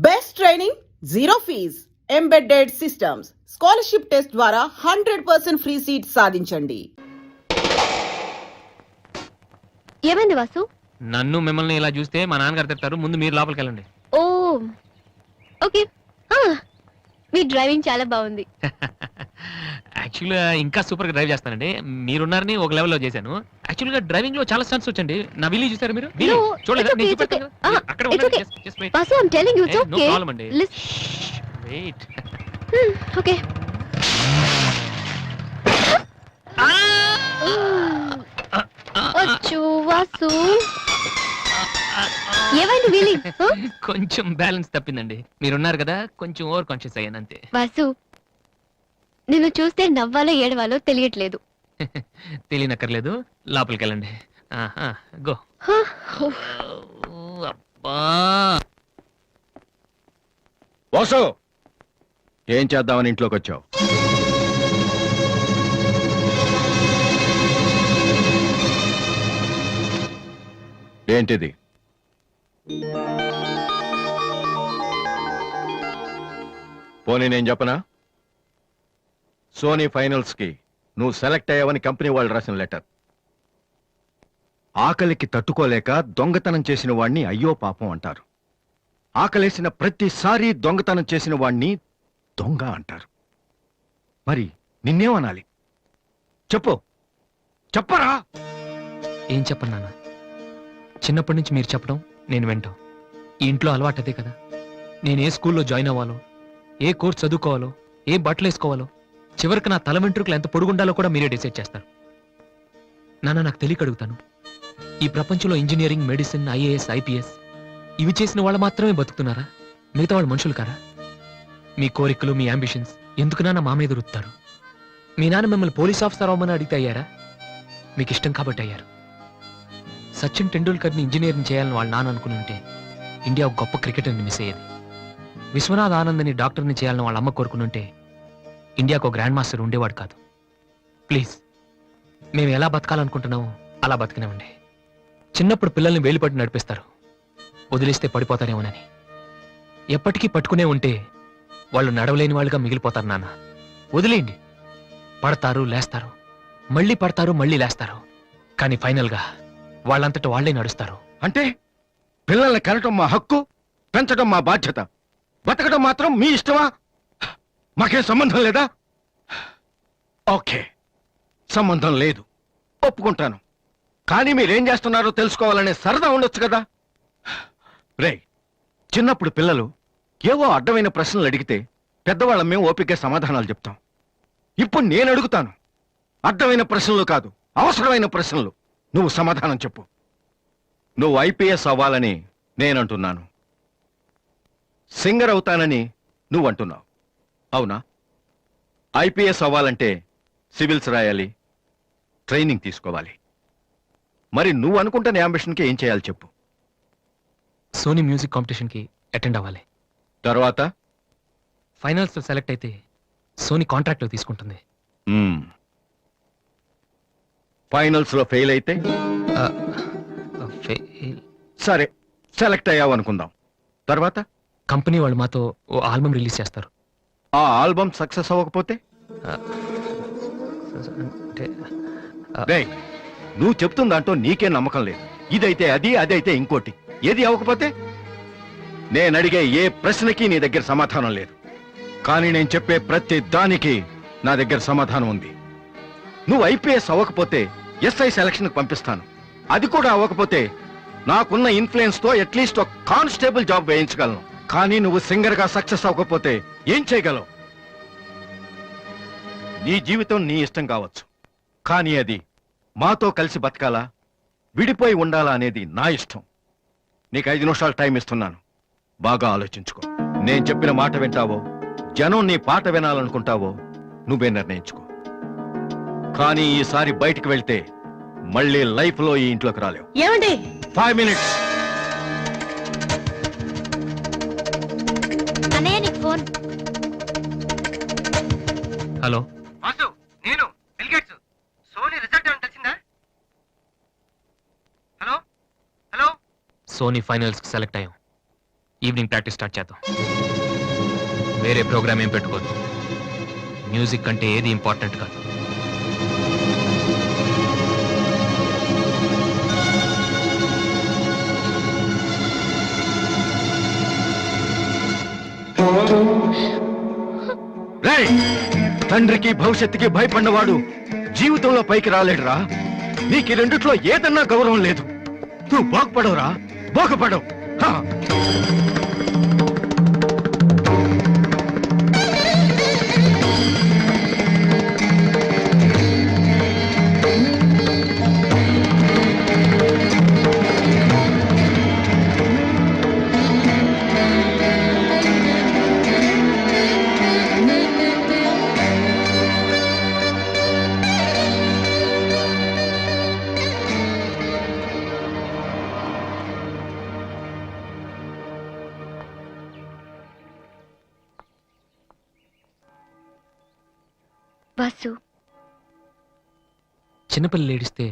Best training, zero fees, embedded systems, scholarship test ద్వారా 100% free seat సాధించండి. ఏమైంది వాసు? నన్ను మిమ్మల్ని ఇలా చూస్తే మా నాన్నగారు తిడతారు. ముందు మీరు లోపలికి వెళ్ళండి. ఓ ఓకే. మీ డ్రైవింగ్ చాలా బాగుంది. యాక్చువల్గా ఇంకా సూపర్ గా డ్రైవ్ చేస్తానండి. మీరున్నారని ఒక లెవెల్లో చేశాను. యాక్చువల్గా డ్రైవింగ్ లో చాలా స్టన్స్ వచ్చండి. నా విల్లీ చూసారు మీరు? చూడలేదు. అక్కడ Vasu, I am telling you it's okay. No problem అండి. వెయిట్. ఓకే. అచ్చో వాసు, ఏమైంది విల్లీ? కొంచెం బ్యాలెన్స్ తప్పిందండి. మీరున్నారు కదా, కొంచెం ఓవర్ కాన్షియస్ అయ్యాను అంతే. వాసు, నిన్ను చూస్తే నవ్వాలో ఏడవాలో తెలియట్లేదు. తెలియనక్కర్లేదు, లోపలికి వెళ్ళండి. గో. అబ్బా, వాసు, ఏం చేద్దామని ఇంట్లోకి వచ్చావు? ఏంటిది? పోనీ నేను చెప్పనా? సోనీ ఫైనల్స్ కి నువ్వు సెలెక్ట్ అయ్యావని కంపెనీ వాళ్ళు రాసిన లెటర్. ఆకలికి తట్టుకోలేక దొంగతనం చేసిన వాణ్ణి అయ్యో పాపం అంటారు. ఆకలేసిన ప్రతిసారి దొంగతనం చేసిన వాణ్ణి దొంగ అంటారు. మరి నిన్నేమనాలి? చెప్పు, చెప్పరా? ఏం చెప్పను నాన్న. చిన్నప్పటి నుంచి మీరు చెప్పడం నేను వింటాం. ఈ ఇంట్లో అలవాటు అదే కదా. నేను ఏ స్కూల్లో జాయిన్ అవ్వాలో, ఏ కోర్స్ చదువుకోవాలో, ఏ బట్టలు వేసుకోవాలో, చివరికి నా తల వెంట్రుకలు ఎంత పొడుగుండాలో కూడా మీరే డిసైడ్ చేస్తారు. నాన్న, నాకు తెలియక అడుగుతాను, ఈ ప్రపంచంలో ఇంజనీరింగ్, మెడిసిన్, ఐఏఎస్, ఐపీఎస్ ఇవి చేసిన వాళ్ళు మాత్రమే బతుకుతున్నారా? మిగతా వాళ్ళు మనుషులు కారా? మీ కోరికలు, మీ అంబిషన్స్ ఎందుకు నాన్న మా మీద రుత్తారు? మీ నాన్న మిమ్మల్ని పోలీస్ ఆఫీసర్ అవ్వమని అడిగితే అయ్యారా? మీకు ఇష్టం కాబట్టి అయ్యారు. సచిన్ టెండూల్కర్ని ఇంజనీరింగ్ చేయాలని వాళ్ళ నాన్న అనుకుని ఉంటే ఇండియా ఒక గొప్ప క్రికెటర్ని మిస్ అయ్యేది. విశ్వనాథ్ ఆనంద్ని డాక్టర్ని చేయాలని వాళ్ళ అమ్మ కోరుకుని ఉంటే ఇండియాకు ఒక గ్రాండ్ మాస్టర్ ఉండేవాడు కాదు. ప్లీజ్, మేము ఎలా బతకాలనుకుంటున్నామో అలా బతికినామండి. చిన్నప్పుడు పిల్లల్ని వేలిపట్టి నడిపిస్తారు, వదిలేస్తే పడిపోతారేమోనని. ఎప్పటికీ పట్టుకునే ఉంటే వాళ్ళు నడవలేని వాళ్ళుగా మిగిలిపోతారు. నాన్న, వదిలేయండి. పడతారు, లేస్తారు, మళ్ళీ పడతారు, మళ్ళీ లేస్తారు. కానీ ఫైనల్గా వాళ్ళంతట వాళ్లే నడుస్తారు. అంటే పిల్లల్ని కనటం మా హక్కు, పెంచడం మా బాధ్యత, బతకడం మాత్రం మీ ఇష్టమా? మాకేం సంబంధం లేదా? ఓకే, సంబంధం లేదు, ఒప్పుకుంటాను. కానీ మీరేం చేస్తున్నారో తెలుసుకోవాలనే సరదా ఉండొచ్చు కదా. రే, చిన్నప్పుడు పిల్లలు ఏవో అడ్డమైన ప్రశ్నలు అడిగితే పెద్దవాళ్ళం మేము ఓపికగా సమాధానాలు చెప్తాం. ఇప్పుడు నేను అడుగుతాను, అడ్డమైన ప్రశ్నలు కాదు, అవసరమైన ప్రశ్నలు. నువ్వు సమాధానం చెప్పు. నువ్వు ఐపీఎస్ అవ్వాలని నేనంటున్నాను, సింగర్ అవుతానని నువ్వంటున్నావు. అవునా? ఐపీఎస్ అవ్వాలంటే సివిల్స్ రాయాలి, ట్రైనింగ్ తీసుకోవాలి. మరి నువ్వు అనుకుంటున్న అంబిషన్కి ఏం చేయాలి చెప్పు. సోనీ మ్యూజిక్ కాంపిటీషన్కి అటెండ్ అవ్వాలి. తర్వాత ఫైనల్స్లో సెలెక్ట్ అయితే సోనీ కాంట్రాక్ట్లో తీసుకుంటుంది. ఫైనల్స్ లో ఫెయిల్ అయితే సరే, సెలెక్ట్ అయ్యావు అనుకుందాం. తర్వాత కంపెనీ వాళ్ళు మాతో ఓ ఆల్బమ్ రిలీజ్ చేస్తారు. ఆ ఆల్బమ్ సక్సెస్ అవ్వకపోతే? నువ్వు చెప్తుందంటూ నీకే నమ్మకం లేదు. ఇదైతే అది, అదైతే ఇంకోటి. ఏది అవ్వకపోతే? నేను అడిగే ఏ ప్రశ్నకి నీ దగ్గర సమాధానం లేదు. కానీ నేను చెప్పే ప్రతి దానికి నా దగ్గర సమాధానం ఉంది. నువ్వు ఐపీఎస్ అవ్వకపోతే ఎస్ఐ సెలక్షన్ పంపిస్తాను. అది కూడా అవ్వకపోతే నాకున్న ఇన్ఫ్లుయెన్స్ తో అట్లీస్ట్ ఒక కానిస్టేబుల్ జాబ్ వేయించగలను. కానీ నువ్వు సింగర్ గా సక్సెస్ అవ్వకపోతే ఏం చేయగలవు? నీ జీవితం నీ ఇష్టం కావచ్చు, కానీ అది మాతో కలిసి బతకాలా, విడిపోయి ఉండాలా అనేది నా ఇష్టం. నీకు 5 నిమిషాలు టైం ఇస్తున్నాను, బాగా ఆలోచించుకో. నేను చెప్పిన మాట వింటావో, జనం నీ పాట వినాలనుకుంటావో నువ్వే నిర్ణయించుకో. కానీ ఈసారి బయటికి వెళ్తే మళ్ళీ లైఫ్ లో ఈ ఇంట్లోకి రాలేవు. ఏమండి? 5 మినిట్స్. అన్నయ్య, నీకు ఫోన్. హలో వాసు, నేను బిల్ గేట్స్. సోనీ రిజల్ట్ ఏమైనా తెలిసిందా? హలో హలో, సోనీ ఫైనల్స్కి సెలెక్ట్ అయ్యాం. ఈవినింగ్ ప్రాక్టీస్ స్టార్ట్ చేద్దాం. వేరే ప్రోగ్రామ్ ఏం పెట్టుకోవద్దు. మ్యూజిక్ అంటే ఏది ఇంపార్టెంట్ కాదు. రేయ్, తండ్రికి భవిష్యత్తుకి భయపడినవాడు జీవితంలో పైకి రాలేడురా. నీకు ఈ రెండిట్లో ఏదన్నా గౌరవం లేదు. నువ్వు బాగుపడవురా, బాగుపడవు. హా. వాసు, చిన్నపిల్లలు ఏడిస్తే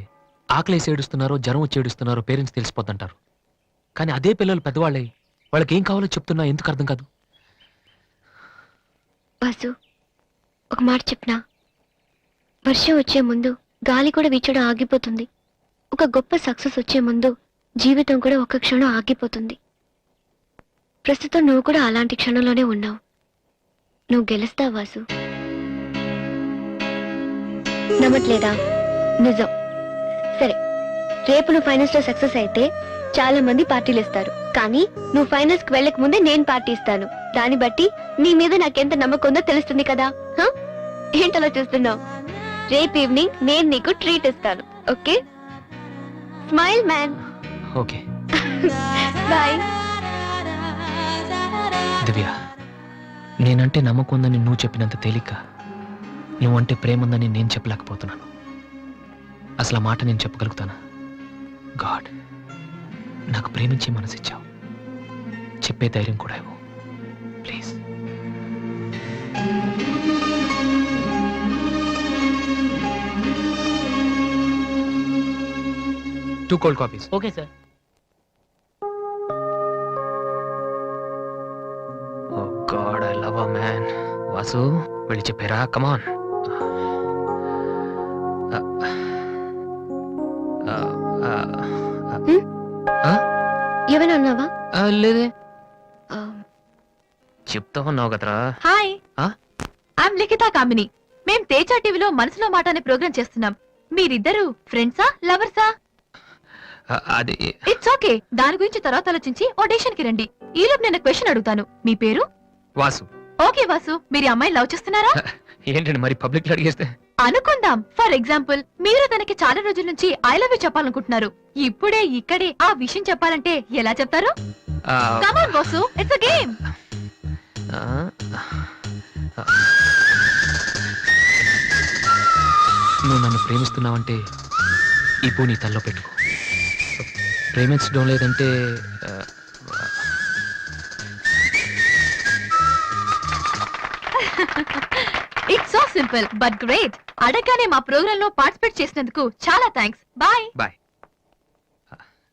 ఆకలేసి ఏడుస్తున్నారో జ్వరం వచ్చి ఏడుస్తున్నారో పేరెంట్స్ తెలిసిపోద్దంటారు. కానీ అదే పిల్లలు పెద్దవాళ్ళై వాళ్ళకి ఏం కావాలో చెప్తున్నా ఎందుకు అర్థం కాదు? వాసు, ఒక మాట చెప్పనా? వర్షం వచ్చే ముందు గాలి కూడా వీచడం ఆగిపోతుంది. ఒక గొప్ప సక్సెస్ వచ్చే ముందు జీవితం కూడా ఒక క్షణం ఆగిపోతుంది. ప్రస్తుతం నువ్వు కూడా అలాంటి క్షణంలోనే ఉన్నావు. నువ్వు గెలుస్తావు వాసు. నమ్మట్లేదా? నిజం. సరే, రేపు నువ్వు ఫైనల్స్ లో సక్సెస్ అయితే చాలా మంది పార్టీలు ఇస్తారు. కానీ నువ్వు ఫైనల్స్ కి వెళ్ళక ముందే నేను పార్టీ ఇస్తాను. దాన్ని బట్టి నీ మీద నాకెంత నమ్మకం ఉందో తెలుస్తుంది కదా. ఏంటలా చూస్తున్నావు? రేపు ఈవినింగ్ నేను నీకు ట్రీట్ ఇస్తాను. Okay? Smile man. Okay boy. Divya, నేనంటే నమ్మకం ఉందని నువ్వు చెప్పినంత తేలిక నువ్వంటే ప్రేమ ఉందని నేను చెప్పలేకపోతున్నాను. అసలు ఆ మాట నేను చెప్పగలుగుతానా? గాడ్, నాకు ప్రేమించే మనసిచ్చావు. చెప్పే ధైర్యం కూడా ఇవ్వు please. Two cold coffees. Okay sir. Oh God, I love a man. Vasu, వెళ్ళి చెప్పారా? కమాన్. ఏమైనా అన్నావా? లేదే, చెప్తా ఉన్నావు కదరా. హాయ్, ఆ? ఐఎమ్ లిఖితా కామిని. మేం తేజ టీవీలో మనసులో మాట అనే ప్రోగ్రామ్ చేస్తున్నాం. మీరిద్దరు ఫ్రెండ్సా, లవర్సా? అది ఇట్స్ ఓకే, దాని గురించి తర్వాత ఆలోచించి ఆడిషన్ కి రండి. ఈలోపు నేను క్వశ్చన్ అడుగుతాను. మీ పేరు? వాసు. ఓకే వాసు, మీరు ఈ అమ్మాయిని లవ్ చేస్తున్నారా? ఏంటండి మరి పబ్లిక్ లో అడిగేస్తే? అనుకుందాం, ఫర్ ఎగ్జాంపుల్ మీరు తనకి చాలా రోజుల నుంచి ఐ లవ్ యూ చెప్పాలనుకుంటున్నారు. ఇప్పుడే ఇక్కడే ఆ విషయం చెప్పాలంటే ఎలా చెప్తారు? కమాన్ బాసు, ఇట్స్ అ గేమ్. నువ్వు నన్ను ప్రేమిస్తున్నావంటే ఈ పూ నీ తల్లో పెట్టుకో. ప్రేమించడం లేదంటే it's so simple but great. అడగగానే మా ప్రోగ్రామ్ లో పార్టిసిపేట్ చేసినందుకు చాలా థ్యాంక్స్. బాయ్. బాయ్.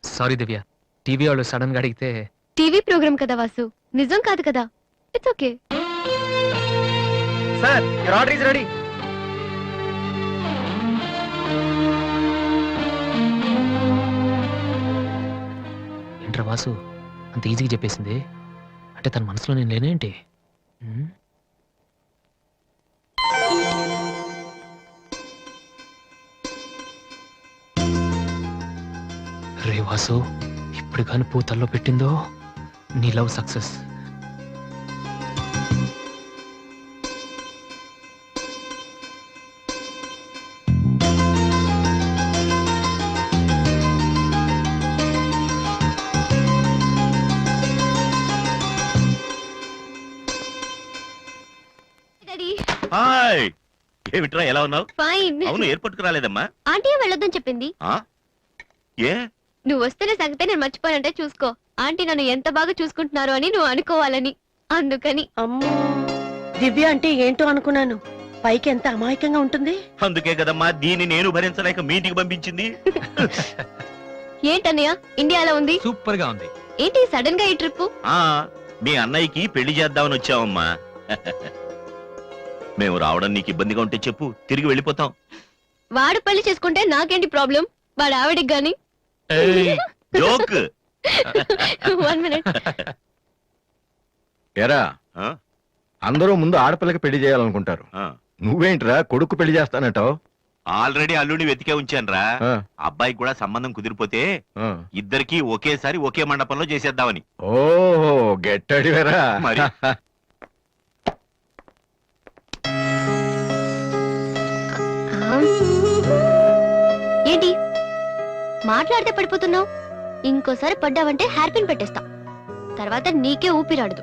సారీ దివ్య, టీవీ వాళ్ళు సడన్ గా అడిగితే. టీవీ ప్రోగ్రామ్ కదా వాసు, నిజం కాదు కదా. It's okay. Sir, your order is ready. ఏంట్రా వాసు, అంత ఈజీగా చెప్పేసింది? అంటే తన మనసులో నేను లేనేంటి? రే వాసు, ఇప్పుడు కాని పూతల్లో పెట్టిందో నీ లవ్ సక్సెస్. హాయ్, ఏమిట్రా ఎలా ఉన్నావు? ఫైన్. అవును, ఎయిర్పోర్ట్ కు రాలేదమ్మా? ఆంటీ వెళ్ళొద్దని చెప్పింది. ఆ? ఏ? నువ్వు వస్తేనే సంగతే నేను మర్చిపోయానంటే చూసుకో. ఆంటీ నన్ను ఎంత బాగా చూసుకుంటున్నారో అని నువ్వు అనుకోవాలని, అందుకని. అమ్మో, దివ్య అంటే ఏంటో అనుకున్నాను. పైకి ఎంత అమాయకంగా ఉంటుంది. అందుకే కదమ్మా దీన్ని నేను భరించలేక మీ ఇంటికి పంపించింది. ఏంటన్నయ్య, ఇండియాలో ఉంది. సూపర్ గా ఉంది. ఏంటి సడన్ గా ఈ ట్రిప్? ఆ మీ అన్నయ్యకి పెళ్లి చేద్దామని వచ్చావమ్మా. మేము రావడం నీకు ఇబ్బందిగా ఉంటే చెప్పు, తిరిగి వెళ్ళిపోతాం. వాడు పెళ్లి చేసుకుంటే నాకేంటి ప్రాబ్లం? వాడు ఆవిడికి గాని. జోక్. 1 minute. ఎరా ఆ? అందరూ ముందు ఆడపిల్లకి పెళ్లి చేయాలనుకుంటారు. ఆ. నువ్వేంట్రా కొడుకు పెళ్లి చేస్తానంటావు? ఆల్రెడీ అల్లుడిని వెతికే ఉంచానురా. అబ్బాయికి కూడా సంబంధం కుదిరిపోతే ఇద్దరికి ఒకేసారి ఒకే మండపంలో చేసేద్దామని. ఓహో గెట్టడివేరా మరి. ఏంటి మాట్లాడితే పడిపోతున్నావు? ఇంకోసారి పడ్డావంటే హెయిర్ పిన్ పెట్టేస్తా. తర్వాత నీకే ఊపిరాడదు.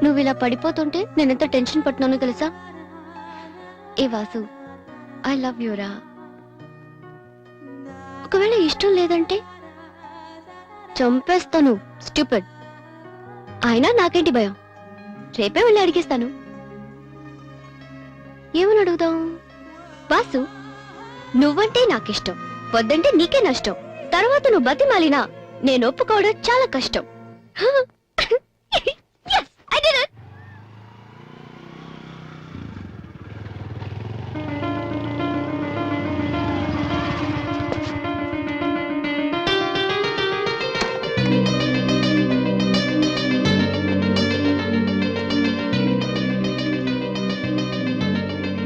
నువ్వు ఇలా పడిపోతుంటే నేనెంత టెన్షన్ పట్టినానో తెలుసా? ఏ వాసు, ఐ లవ్ యూరా. ఒకవేళ ఇష్టం లేదంటే చంపేస్తాను. స్టూపిడ్. అయినా నాకేంటి భయం? రేపే వెళ్ళి అడిగేస్తాను. ఏమని అడుగుదాం? వాసు, నువ్వంటే నాకిష్టం, వద్దంటే నీకే నష్టం. తర్వాత నువ్వు బతిమాలినా నేను ఒప్పుకోవడం చాలా కష్టం. Yes, I did it.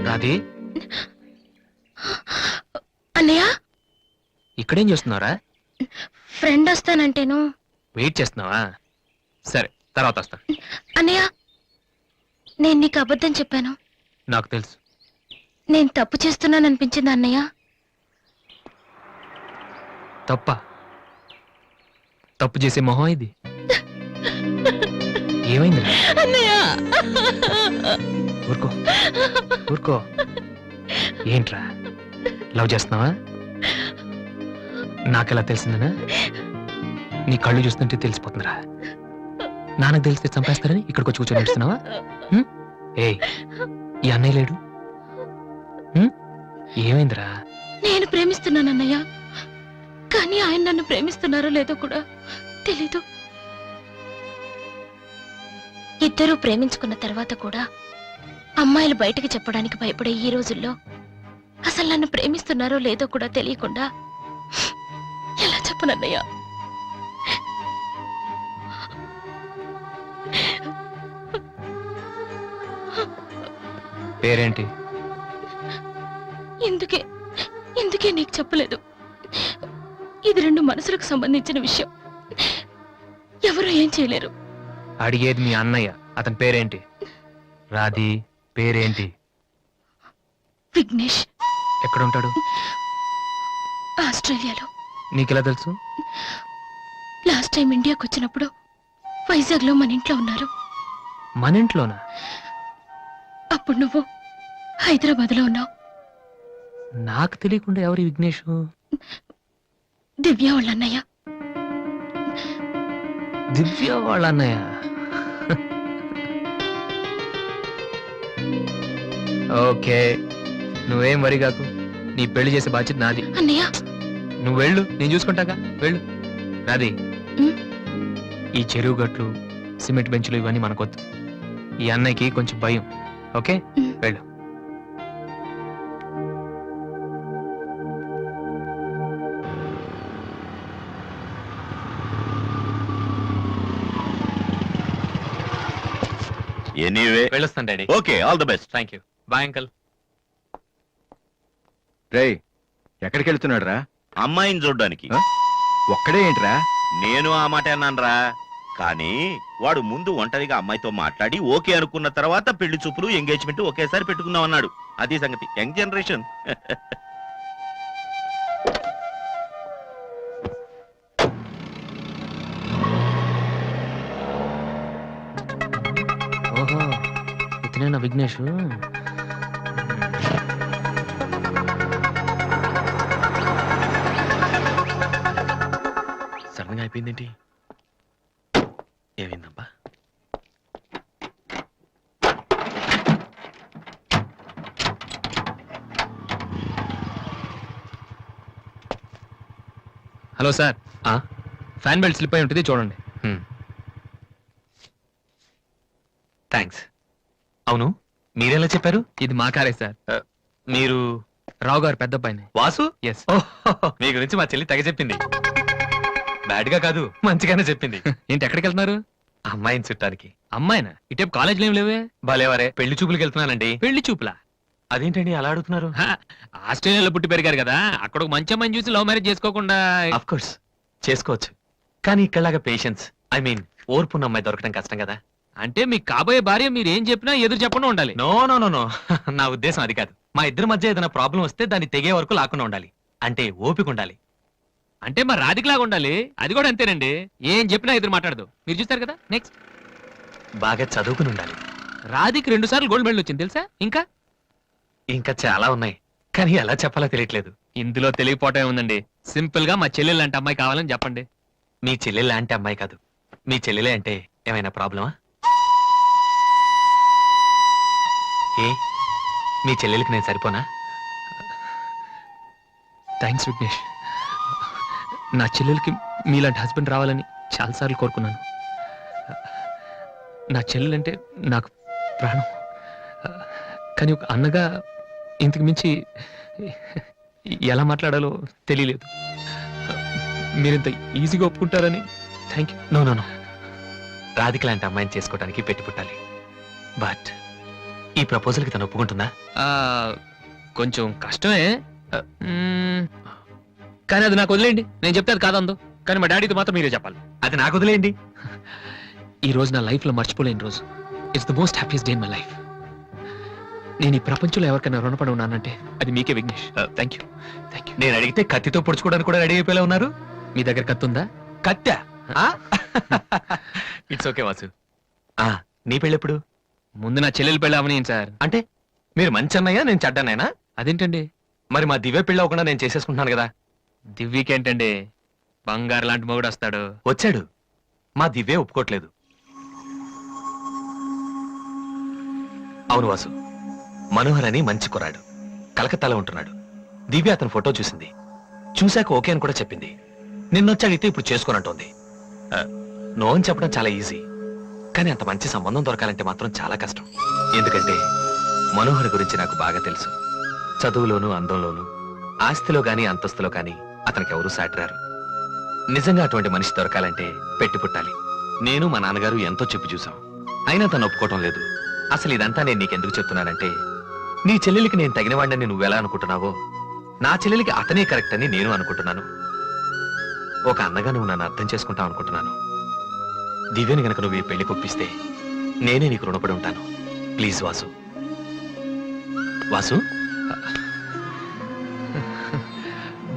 Radhe, అన్నయ్య, ఇక్కడేం చేస్తున్నారా? ఫ్రెండ్ వస్తానంటేను. వెయిట్ చేస్తున్నావా? సరే, తర్వాత వస్తా. అన్నయ్య, నేను నీకు అబద్ధం చెప్పాను. నాకు తెలుసు. నేను తప్పు చేస్తున్నాను అనిపించింది అన్నయ్య. తప్ప? తప్పు చేసే మొహం ఇది. ఏమైంది? అన్నయ్య, ఊరుకో ఊరుకో. ఏంట్రా, లవ్ చేస్తున్నావా? నాకెలా తెలిసిందనా? నీ కళ్ళు చూస్తుంటే తెలిసిపోతుందిరా. నాన్నకు తెలిస్తే చంపేస్తారని ఇక్కడికి వచ్చి కూర్చొని ఏడుస్తున్నావా? ఏయ్, ఈ అన్నయ్య లేడు? ఏమైందిరా? నేను ప్రేమిస్తున్నాను అన్నయ్య, కానీ ఆయన నన్ను ప్రేమిస్తున్నారో లేదో కూడా తెలీదు. ఇద్దరూ ప్రేమించుకున్న తర్వాత కూడా అమ్మాయిలు బయటకు చెప్పడానికి భయపడే ఈ రోజుల్లో అసలు నన్ను ప్రేమిస్తున్నారో లేదో కూడా తెలియకుండా ఎలా చెప్పనన్నయ్య? పేరేంటి? ఎందుకే నీకు చెప్పలేదు. ఇది రెండు మనసులకు సంబంధించిన విషయం. ఎవరు ఏం చేయలేరు. అడిగేది మీ అన్నయ్య. అతని పేరేంటి? రాధి పేరేంటి? విఘ్నేష్. ఎక్కడుంటాడు? ఆస్ట్రేలియాలో. నీకెలా తెలుసు? లాస్ట్ టైం ఇండియాకి వచ్చినప్పుడు వైజాగ్ లో మన ఇంట్లో ఉన్నారు. మన ఇంట్లోనా? అప్పుడు నువ్వు హైదరాబాద్ లో ఉన్నావు. నాకు తెలియకుండా ఎవరి విఘ్నేష్? దివ్య వాళ్ళ అన్నయ్య. దివ్య వాళ్ళ అన్నయ్య. ఓకే, నువ్వేం వరి కాకు. నీ పెళ్లి చేసే బాధ్యత నాది. అన్నయ్య, నువ్వు వెళ్ళు, నేను చూసుకుంటాగా. వెళ్ళు రాది. ఈ చెరువు గట్లు, సిమెంట్ బెంచులు ఇవన్నీ మనకొద్దు. ఈ అన్నయ్యకి కొంచెం భయం. ఓకే, వెళ్ళు. ఎనీవే వెళ్ళొస్తాను daddy. Okay, all the best. Thank you. Bye uncle. రేయ్, ఎక్కడికి వెళ్తున్నాడు రా? అమ్మాయిని చూడ్డానికి. ఒక్కడే ఏంట్రా? నేను ఆ మాట అన్నానురా. కానీ వాడు ముందు ఒంటరిగా అమ్మాయితో మాట్లాడి ఓకే అనుకున్న తర్వాత పెళ్లి చూపులు, ఎంగేజ్మెంట్ ఒకేసారి పెట్టుకుందాం అన్నాడు. అది సంగతి. Young generation. ఓహో, ఇతనేనా విఘ్నేష్? సడన్ గా అయిపోయిందేంటి? ఏమైందబ్బా? Hello sir, fan belt slip అయి ఉంటుంది చూడండి. థ్యాంక్స్. అవును, మీరెలా చెప్పారు? ఇది మా కారే సార్. మీరు రావు గారు పెద్ద అబ్బాయిని. వాసు? ఎస్. మీ గురించి మా చెల్లి తెగ చెప్పింది. బ్యాడ్ గా కాదు, మంచిగానే చెప్పింది. ఏంటి ఎక్కడికి వెళ్తున్నారు? అమ్మాయిని చుట్టానికి. అమ్మాయినా? ఇటేపు కాలేజీలో ఏం లేవే. భలేవరే, పెళ్లి చూపులకు వెళ్తున్నానండి. పెళ్లి చూపులా? అదేంటండి అలా అడుగుతున్నారు? ఆస్ట్రేలియాలో పుట్టి పెరిగారు కదా, అక్కడ ఒక మంచి అమ్మాయిని చూసి లవ్ మ్యారేజ్ చేసుకోకుండా. ఆఫ్ కోర్స్ చేసుకోవచ్చు, కానీ ఇక్కడలాగా పేషెన్స్, ఐ మీన్ ఓర్పున్న అమ్మాయి దొరకడం కష్టం కదా. అంటే మీకు కాబోయే భార్య మీరు ఏం చెప్పినా ఎదురు చెప్పకుండా ఉండాలి. నో నో నో నో, నా ఉద్దేశం అది కాదు. మా ఇద్దరి మధ్య ఏదైనా ప్రాబ్లం వస్తే దాన్ని తెగే వరకు లాకుండా ఉండాలి. అంటే ఓపిక ఉండాలి. అంటే మరి రాధికలాగా ఉండాలి. అది కూడా అంతేనండి, ఏం చెప్పినా ఎదురు మాట్లాడదు. మీరు చూస్తారు కదా. నెక్స్ట్, బాగా చదువుకుని ఉండాలి. రాధికి 2 సార్లు గోల్డ్ మెడల్ వచ్చింది తెలుసా? ఇంకా ఇంకా చాలా ఉన్నాయి, కానీ ఎలా చెప్పాలో తెలియట్లేదు. ఇందులో తెలియపోవటం ఉందండి. సింపుల్ గా మా చెల్లెలు లాంటి అమ్మాయి కావాలని చెప్పండి. మీ చెల్లెలు లాంటి అమ్మాయి కాదు, మీ చెల్లెలే అంటే ఏమైనా ప్రాబ్లమా? ఏ మీ చెల్లెలకి నేను సరిపోనా? థ్యాంక్స్ విఘ్నేష్. నా చెల్లెలకి మీలాంటి హస్బెండ్ రావాలని చాలాసార్లు కోరుకున్నాను. నా చెల్లెలంటే నాకు ప్రాణం. కానీ ఒక అన్నగా ఇంతకు మించి ఎలా మాట్లాడాలో తెలియలేదు. మీరింత ఈజీగా ఒప్పుకుంటారని thank you. No no no, Radhika లాంటి అమ్మాయిని చేసుకోవడానికి పెట్టి పుట్టాలి. బట్ ఈ ప్రపోజల్కి తను ఒప్పుకుంటుందా? కొంచెం కష్టమే, కానీ అది నాకు వదిలేయండి. నేను చెప్తే అది కాదందో, కానీ మా డాడీతో మాత్రం మీరే చెప్పాలి. అది నాకు వదిలేయండి. ఈ రోజు నా లైఫ్ లో మర్చిపోలేని రోజు. It's the most happiest day in my life. నేను ఈ ప్రపంచంలో ఎవరికైనా రుణపడి ఉన్నానంటే అది మీకే Vignesh. Thank you. Thank you. నేను అడిగితే కత్తితో పొడుచుకోవడానికి కూడా రెడీ అయిపోయేలా ఉన్నారు. మీ దగ్గర కత్తుందా? కత్తా? It's okay Vasu. నీ పెళ్ళెప్పుడు? ముందు నా చెల్లెలు పెళ్ళి అవనీయండి సార్. అంటే మీరు మంచి అన్నయ్య, నేను చెడ్డన్నయ్యనా? అదేంటండి? మరి మా దివ్య పెళ్ళి అవ్వకుండా నేను చేసేసుకుంటున్నాను కదా. దివ్యకేంటండి, బంగారు లాంటి మొగుడు వస్తాడు. వచ్చాడు, మా దివ్యే ఒప్పుకోట్లేదు. అవును వాసు, మనోహర్ అని మంచి కుర్రాడు, కలకత్తాలో ఉంటున్నాడు. దివ్య అతని ఫోటో చూసింది, చూశాక ఓకే అని కూడా చెప్పింది. నిన్నొచ్చి అడిగితే ఇప్పుడు చేసుకోనంటోంది. నో అని చెప్పడం చాలా ఈజీ, కానీ అంత మంచి సంబంధం దొరకాలంటే మాత్రం చాలా కష్టం. ఎందుకంటే మనోహర్ గురించి నాకు బాగా తెలుసు. చదువులోను, అందంలోను, ఆస్తిలో గాని అంతస్తులో గాని అతనికి ఎవరూ సాటిరారు. నిజంగా అటువంటి మనిషి దొరకాలంటే పెట్టి పుట్టాలి. నేను మా నాన్నగారు ఎంతో చెప్పి చూసాం, అయినా తను ఒప్పుకోవటం లేదు. అసలు ఇదంతా నేను నీకెందుకు చెప్తున్నానంటే, నీ చెల్లెలికి నేను తగినవాడిని నువ్వెలా అనుకుంటున్నావో, నా చెల్లెలికి అతనే కరెక్ట్ అని నేను అనుకుంటున్నాను. ఒక అన్నగా నువ్వు నన్ను అర్థం చేసుకుంటావు అనుకుంటున్నాను. దివ్యని గనక నువ్వు ఈ పెళ్లి కొప్పిస్తే నేనే నీకు రుణపడి ఉంటాను. ప్లీజ్ వాసు. వాసు,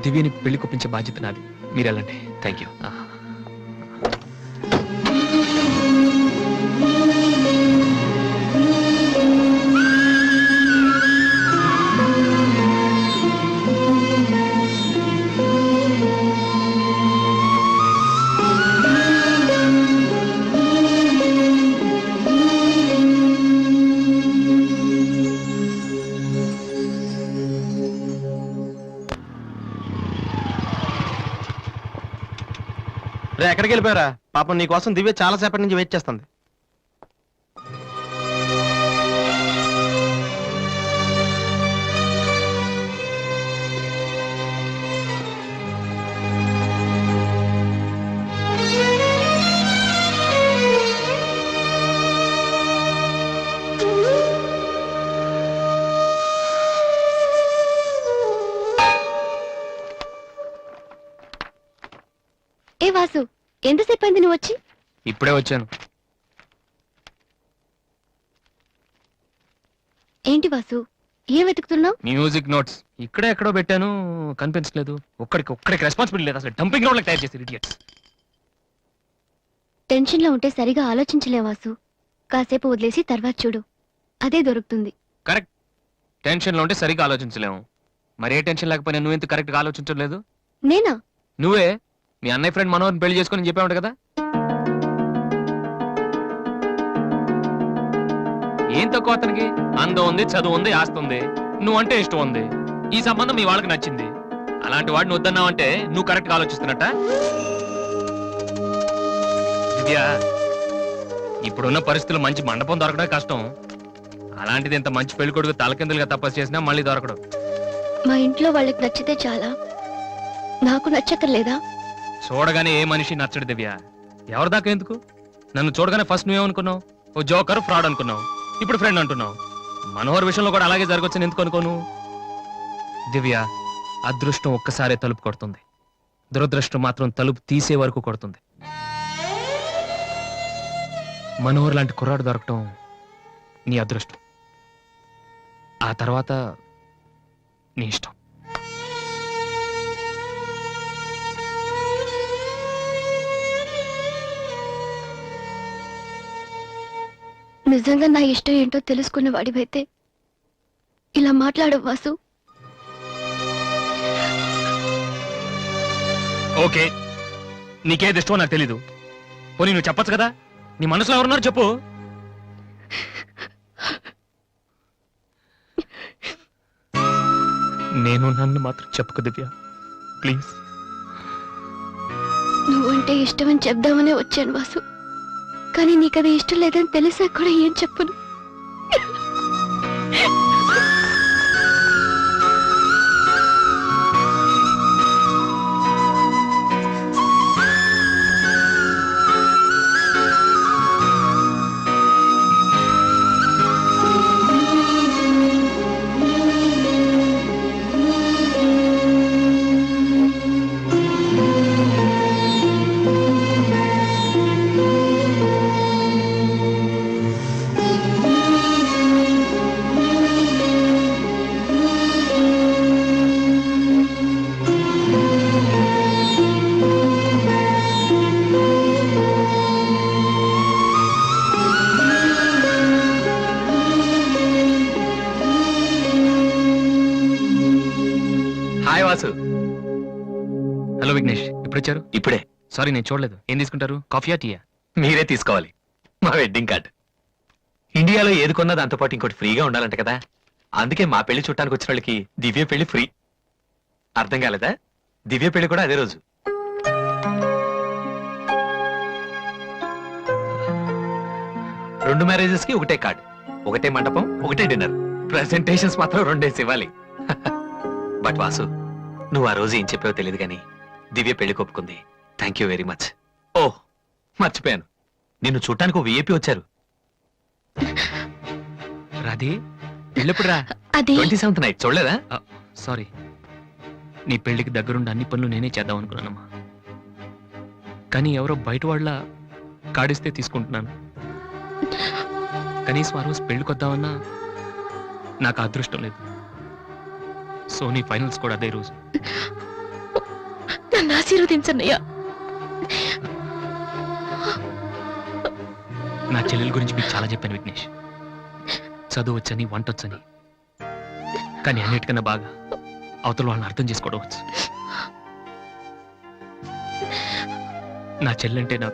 దివ్యని పెళ్లి కొప్పించే బాధ్యత నాది. మీరు వెళ్ళండి. Thank you. రే, ఎక్కడికి వెళ్ళిపోయారా? పాపం నీ కోసం దివ్య చాలా సేపటి నుంచి వెయిట్ చేస్తుంది. ఏ వాసు, ఎంతసేపు అయింది నువ్వు వచ్చి? ఇప్పుడే వచ్చాను. ఏంటి వాసు, ఏం వెతుకుతున్నావు? మ్యూజిక్ నోట్స్ ఇక్కడే ఎక్కడో పెట్టాను, కనిపించలేదు. ఒక్కడికి రెస్పాన్సిబిలిటీ లేదు. అసలు డంపింగ్ గ్రౌండ్ తయారు చేసి ఇడియట్స్. టెన్షన్ లో ఉంటే సరిగా ఆలోచించలే వాసు. కాసేపు వదిలేసి తర్వాత చూడు, అదే దొరుకుతుంది. కరెక్ట్. టెన్షన్ లో ఉంటే సరిగ్గా ఆలోచించలేము. మరి ఏ టెన్షన్ లేకపోయినా నువ్వు ఎందుకు కరెక్ట్ గా ఆలోచించలేదు? నేనా? నువ్వే మీ అన్నయ్య ఫ్రెండ్ మనోహర్ని పెళ్లి చేసుకొని చెప్పావు కదా. ఏం తక్కువ అతనికి? అందం ఉంది, చదువు ఉంది, ఆస్తి ఉంది, నువ్వంటే ఇష్టం ఉంది. ఈ సంబంధం మీ వాళ్ళకి నచ్చింది. అలాంటి వాడిని వద్దన్నావంటే నువ్వు కరెక్ట్ గా ఆలోచిస్తున్నట్ట దివ్య, ఇప్పుడున్న పరిస్థితులు మంచి మండపం దొరకడం కష్టం. అలాంటిది ఇంత మంచి పెళ్లి కొడుకు తలకిందులుగా తపస్సు చేసినా మళ్ళీ దొరకడం. మా ఇంట్లో వాళ్ళకి నచ్చితే చాలా, నాకు నచ్చక్కర్లేదా? చూడగానే ఏ మనిషి నచ్చడు దివ్య. ఎవరి దాకా ఎందుకు? నన్ను చూడగానే ఫస్ట్ నువ్వేమనుకున్నావు? ఓ జోకర్, ఫ్రాడ్ అనుకున్నావు. ఇప్పుడు ఫ్రెండ్ అంటున్నావు. మనోహర్ విషయంలో కూడా అలాగే జరగొచ్చని ఎందుకు అనుకోను? దివ్య, అదృష్టం ఒక్కసారే తలుపు కొడుతుంది, దురదృష్టం మాత్రం తలుపు తీసే వరకు కొడుతుంది. మనోహర్ లాంటి కుర్రాడు దొరకటం నీ అదృష్టం, ఆ తర్వాత నీ ఇష్టం. నిజంగా నా ఇష్టం ఏంటో తెలుసుకున్న వాడివైతే ఇలా మాట్లాడవు వాసు. ఓకే, నీకేది ఇష్టమో నాకు తెలీదు. పోనీ నువ్వు చెప్పొచ్చు కదా, నీ మనసులో ఎవరున్నారు చెప్పు. నేను నన్ను మాత్రం చెప్పకు దివ్య, ప్లీజ్. నువ్వంటే ఇష్టమని చెప్దామనే వచ్చాను వాసు, కానీ నీకది ఇష్టం లేదని తెలిసా కూడా ఏం చెప్పను. హాయ్ వాసు. హలో విఘ్నేష్, ఇప్పుడు వచ్చారు? ఇప్పుడే. సారీ, నేను చూడలేదు. ఏం తీసుకుంటారు, కాఫీయా టీయా? మీరే తీసుకోవాలి. మా వెడ్డింగ్ కార్డ్. ఇండియాలో ఏది కొన్నా దాంతో పాటు ఇంకోటి ఫ్రీగా ఉండాలంట కదా, అందుకే మా పెళ్లి చుట్టానికి వచ్చిన వాళ్ళకి దివ్య పెళ్లి ఫ్రీ. అర్థం కాలేదా? దివ్య పెళ్లి కూడా అదే రోజు. రెండు మ్యారేజెస్ కి ఒకటే కార్డ్, ఒకటే మండపం, ఒకటే డిన్నర్. ప్రెసెంటేషన్స్ మాత్రం రెండేసి ఇవ్వాలి. బట్ వాసు, నువ్వు ఆ రోజు ఏం చెప్పావో తెలియదు కానీ దివ్య పెళ్లి కొప్పుకుంది. Thank you very much. ఓ మర్చిపోయాను, నిన్ను చూడటానికి ఒక విఐపి వచ్చారు. రాధే, పెళ్ళెప్పుడు రా? అది 27th నైట్ చూడలేదా? సారీ, నీ పెళ్లికి దగ్గరుండి అన్ని పనులు నేనే చేద్దాం అనుకున్నానమ్మా. కానీ ఎవరో బయట వాళ్ళ కాడిస్తే తీసుకుంటున్నాను. కనీసం ఆ రోజు పెళ్లికొద్దామన్నా నాకు అదృష్టం లేదు. సో నీ ఫైనల్స్ కూడా అదే రోజు. నన్ను ఆశీర్వదించన్నయ్యా. నా చెల్లెల గురించి మీకు చాలా చెప్పాను విఘ్నేష్. చదువు వచ్చని, వంట వచ్చని, కానీ అన్నిటికన్నా బాగా అవతల వాళ్ళని అర్థం చేసుకోవడం వచ్చు. నా చెల్లెంటే నా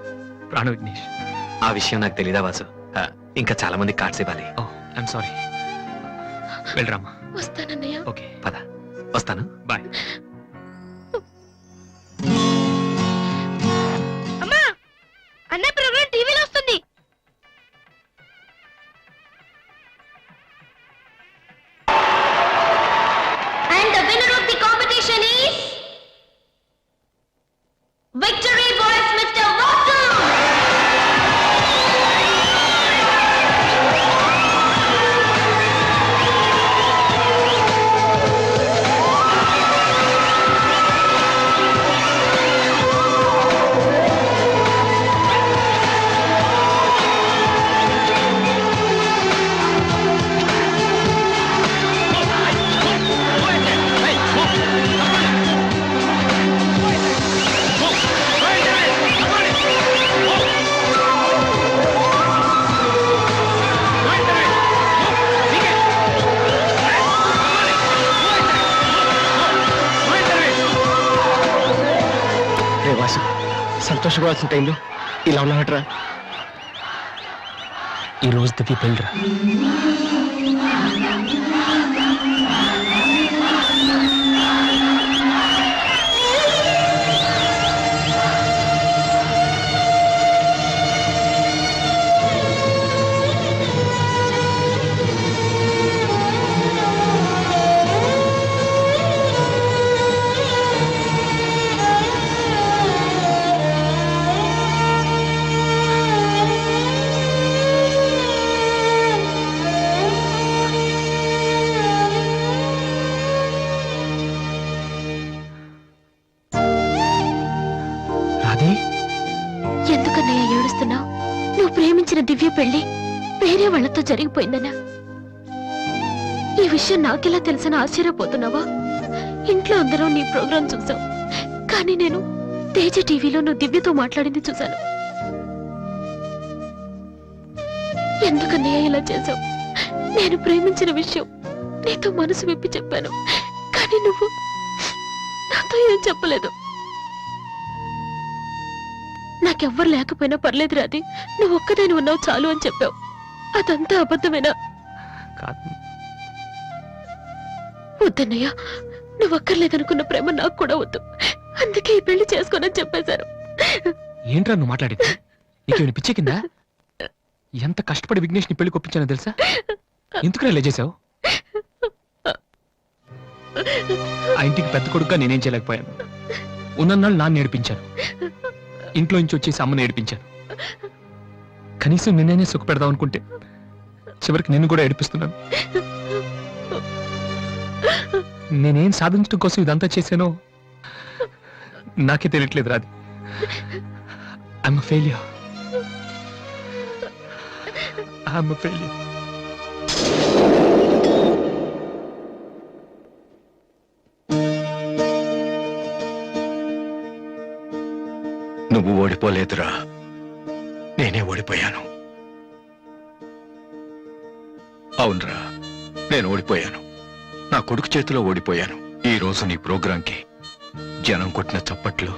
ప్రాణ విఘ్నేష్. ఆ విషయం నాకు తెలీదా వాసు? ఇంకా చాలా మంది కార్డ్స్ ఇవ్వాలి. ఓ ఐఎమ్ సారీ. వెళ్ళరామా. వస్తానన్నయ్య. ఓకే, పద, వస్తాను. బాయ్. అమ్మా, అన్న ప్రోగ్రామ్ టీవీలో వస్తుంది. And the winner of the competition is Victory Boys Mr. Vasu. Vasu, సంతోషపడాల్సిన టైంలో ఇలా ఉన్నాడరా. ఈ రోజు దివ్య పెళ్ళిరా. ప్రేమించిన దివ్య పెళ్లి వేరే వాళ్లతో జరిగిపోయిందనా? ఈ విషయం నాకెలా తెలుసని ఆశ్చర్యపోతున్నావా? ఇంట్లో అందరూ నీ ప్రోగ్రాం చూసాం, కానీ నేను తేజ టీవీలో నువ్వు దివ్యతో మాట్లాడింది చూశాను. ఎందుకన్నయ్య ఇలా చేశావు? నేను ప్రేమించిన విషయం నీతో మనసు విప్పి చెప్పాను, కానీ నువ్వు నాతో ఏం చెప్పలేదు. నాకెవ్వరు లేకపోయినా పర్లేదు రాది, నువ్వు ఒక్కదాని ఉన్నావు చాలు అని చెప్పావు. అదంతా అబద్ధమేనా? కాదు. వద్దన్నయ్య, నువ్వు అక్కర్లేదనుకున్న ప్రేమ నాకు కూడా వద్దు. అందుకే ఈ పెళ్లి చేసుకోనని చెప్పేశారు. ఏంట్రా నువ్వు మాట్లాడింది? నీకేమైనా పిచ్చి కిందా? ఎంత కష్టపడి విఘ్నేష్ని పెళ్లి కొప్పించానో తెలుసా? ఎందుకురా ఇలా చేసావు? ఆ ఇంటికి పెద్ద కొడుకుగా నేనేం చేయలేకపోయాను. ఉన్నన్నాళ్ళు నాన్న నేర్పించాను, ఇంట్లో నుంచి వచ్చేసి అమ్మని ఏడిపించాను. కనీసం నిన్నే సుఖ పెడదాం అనుకుంటే చివరికి నిన్ను కూడా ఏడిపిస్తున్నాను. నేనేం సాధించడం కోసం ఇదంతా చేశానో నాకే తెలియట్లేదు రాది. I'm failure. I'm failure. నువ్వు ఓడిపోలేదురా, నేనే ఓడిపోయాను. అవునరా, నేను ఓడిపోయాను. నా కొడుకు చేతిలో ఓడిపోయాను. ఈ రోజు నీ ప్రోగ్రాంకి జనం కొట్టిన చప్పట్లు,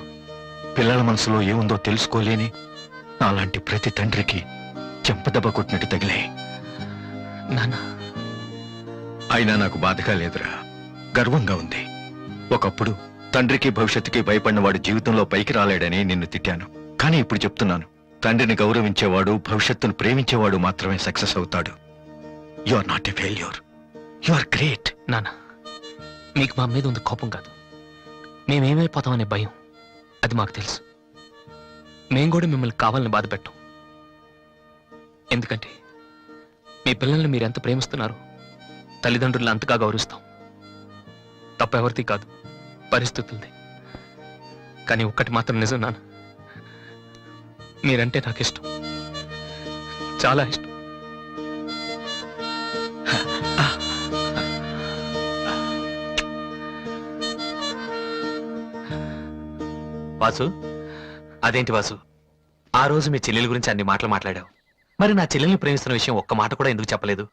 పిల్లల మనసులో ఏముందో తెలుసుకోలేని నాలాంటి ప్రతి తండ్రికి చెంపదెబ్బ కొట్టినట్టు తగిలే. నాన్న, అయినా నాకు బాధగా లేదురా, గర్వంగా ఉంది. ఒకప్పుడు తండ్రికి భవిష్యత్తుకి భయపడిన వాడు జీవితంలో పైకి రాలేడని నిన్ను తిట్టాను. కానీ ఇప్పుడు చెప్తున్నాను, తండ్రిని గౌరవించేవాడు, భవిష్యత్తును ప్రేమించేవాడు మాత్రమే సక్సెస్ అవుతాడు. You are not a failure, you are great. నాన్న, మీకు మా మీద ఉంది కోపం కాదు, మేమేమైపోతామనే భయం. అది మాకు తెలుసు. మేం కూడా మిమ్మల్ని కావాలని బాధ పెట్టాం. ఎందుకంటే మీ పిల్లల్ని మీరు ఎంత ప్రేమిస్తున్నారు, తల్లిదండ్రులను అంతగా గౌరవిస్తాం. తప్ప ఎవరిది కాదు, పరిస్థితులది. కానీ ఒక్కటి మాత్రం నిజం నాన్న, మీరంటే నాకు ఇష్టం, చాలా ఇష్టం. వాసు, అదేంటి వాసు, ఆ రోజు మీ చెల్లెల గురించి అన్ని మాటలు మాట్లాడావు. మరి నా చెల్లెల్ని ప్రేమిస్తున్న విషయం ఒక్క మాట కూడా ఎందుకు చెప్పలేదు?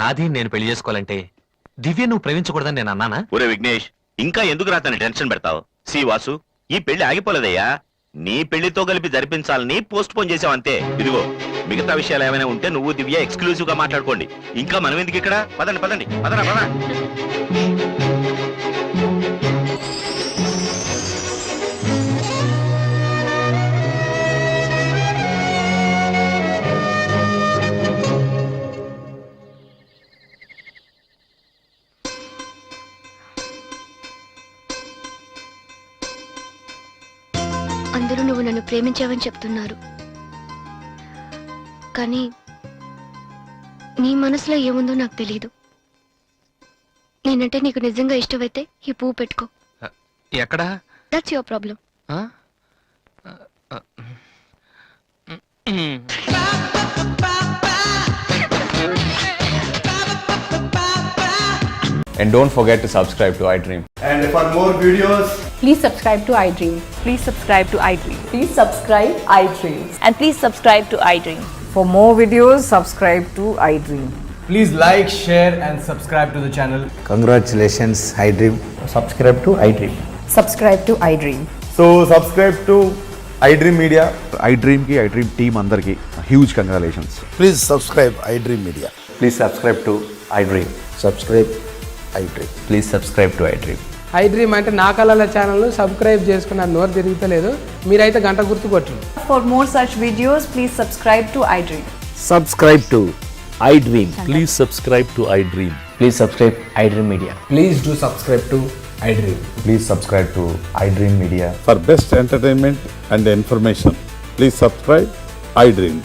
రాధి నేను పెళ్లి చేసుకోవాలంటే దివ్య నువ్వు ప్రేమించకూడదని నేను అన్నానా? ఒరే విఘ్నేష్, ఇంకా ఎందుకు రాతని టెన్షన్ పెడతావు? సి వాసు, ఈ పెళ్లి ఆగిపోలేదయ్యా. నీ పెళ్లితో కలిపి జరిపించాలని పోస్ట్ పోన్ చేసావంతే. ఇదిగో మిగతా విషయాలు ఏమైనా ఉంటే నువ్వు దివ్య ఎక్స్క్లూజివ్ గా మాట్లాడుకోండి. ఇంకా మనం ఎందుకు ఇక్కడ? పదండి పదండి, పదరా పద. అందరూ నువ్వు నన్ను ప్రేమించావని చెప్తున్నారు, కానీ నీ మనసులో ఏముందో నాకు తెలీదు. నేనంటే నీకు నిజంగా ఇష్టమైతే ఈ పువ్వు పెట్టుకో. ఎక్కడా? That's your problem. And don't forget to subscribe to iDream. And for more videos, Please subscribe to iDream. Please subscribe to iDream. Please subscribe iDream. And please subscribe to iDream. For more videos, subscribe to iDream. please like, share and subscribe to the channel. Congratulations, iDream. Subscribe to iDream. Subscribe to iDream. So subscribe to iDream Media. iDream ki iDream team andarki huge congratulations. Please subscribe iDream Media. Please subscribe to iDream. Subscribe iDream. Please subscribe to iDream. iDream అంటే నా కళల channel subscribe చేసుకున్న నోరు తిరుగుతలేదు, మీరైతే గంట గుర్తు కొట్టండి. For more such videos, please subscribe to iDream. Subscribe to iDream. Please subscribe to iDream. Please subscribe iDream Media. Please do subscribe to iDream. Please subscribe to iDream Media. For best entertainment and information, please subscribe iDream.